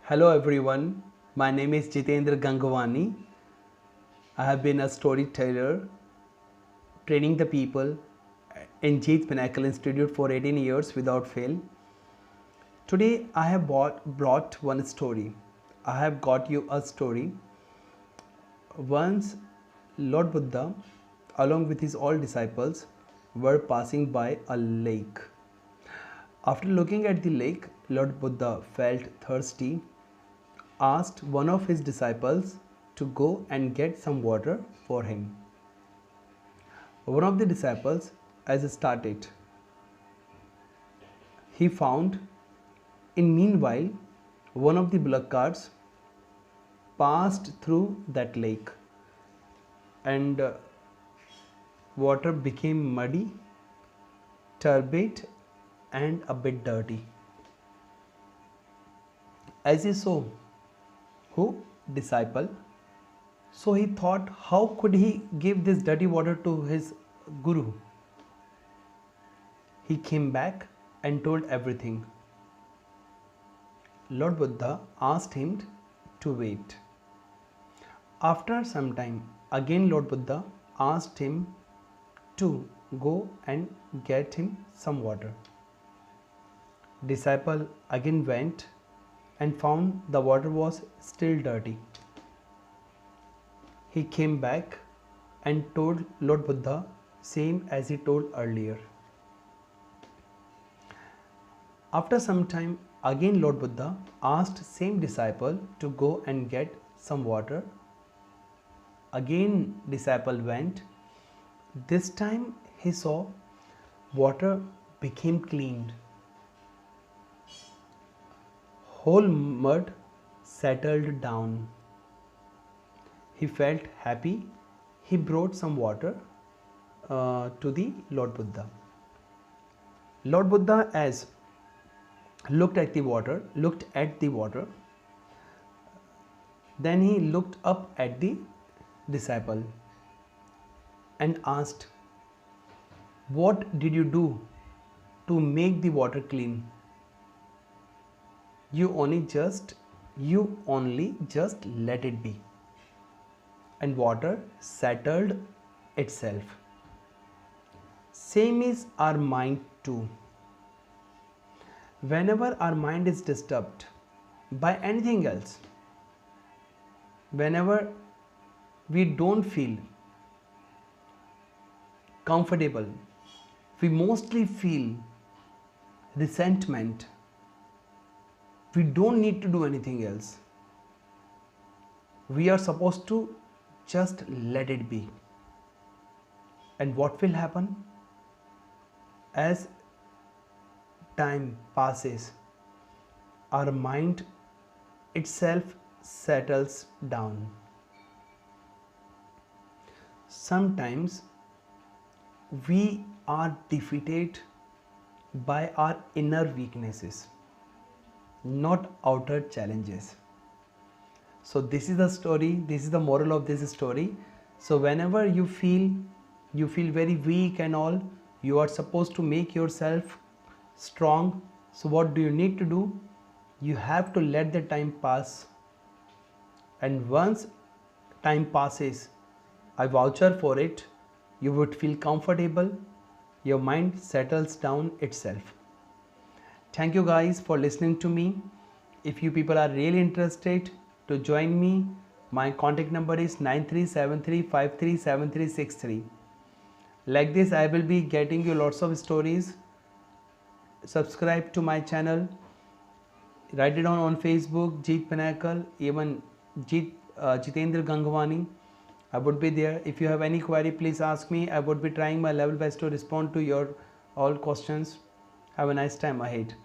Hello everyone, my name is Jitendra Gangwani. I have been a storyteller training the people in Jeet Pinnacle Institute for 18 years without fail. Today I have brought one story. I have got you a story. Once Lord Buddha along with his all disciples were passing by a lake. After looking at the lake, Lord Buddha felt thirsty, asked one of his disciples to go and get some water for him. One of the disciples, as started, he found in meanwhile one of the bullock carts passed through that lake and water became muddy, turbid and a bit dirty. As he saw who disciple, so he thought, how could he give this dirty water to his guru? He came back and told everything. Lord Buddha asked him to wait. After some time, again Lord Buddha asked him to go and get him some water. Disciple again went and found the water was still dirty. He came back and told Lord Buddha same as he told earlier. After some time, again Lord Buddha asked same disciple to go and get some water. Again disciple went. This time he saw water became cleaned. Whole mud settled down. He felt happy. He brought some water to the Lord Buddha. Lord Buddha as looked at the water, then he looked up at the disciple and asked, what did you do to make the water clean? You only just let it be, and water settled itself. Same is our mind too. Whenever our mind is disturbed by anything else, whenever we don't feel comfortable, we mostly feel resentment. We don't need to do anything else. We are supposed to just let it be. And what will happen? As time passes, our mind itself settles down. Sometimes we are defeated by our inner weaknesses, not outer challenges. So this is the story, this is the moral of this story. So whenever you feel very weak and all, you are supposed to make yourself strong. So what do you need to do? You have to let the time pass, and once time passes, I voucher for it, you would feel comfortable, your mind settles down itself. Thank you guys for listening to me. If you people are really interested to join me, my contact number is 9373537363. Like this, I will be getting you lots of stories. Subscribe to my channel. Write it down on Facebook, Jeet Pinnacle, even Jitendra Gangwani. I would be there. If you have any query, please ask me. I would be trying my level best to respond to your all questions. Have a nice time ahead.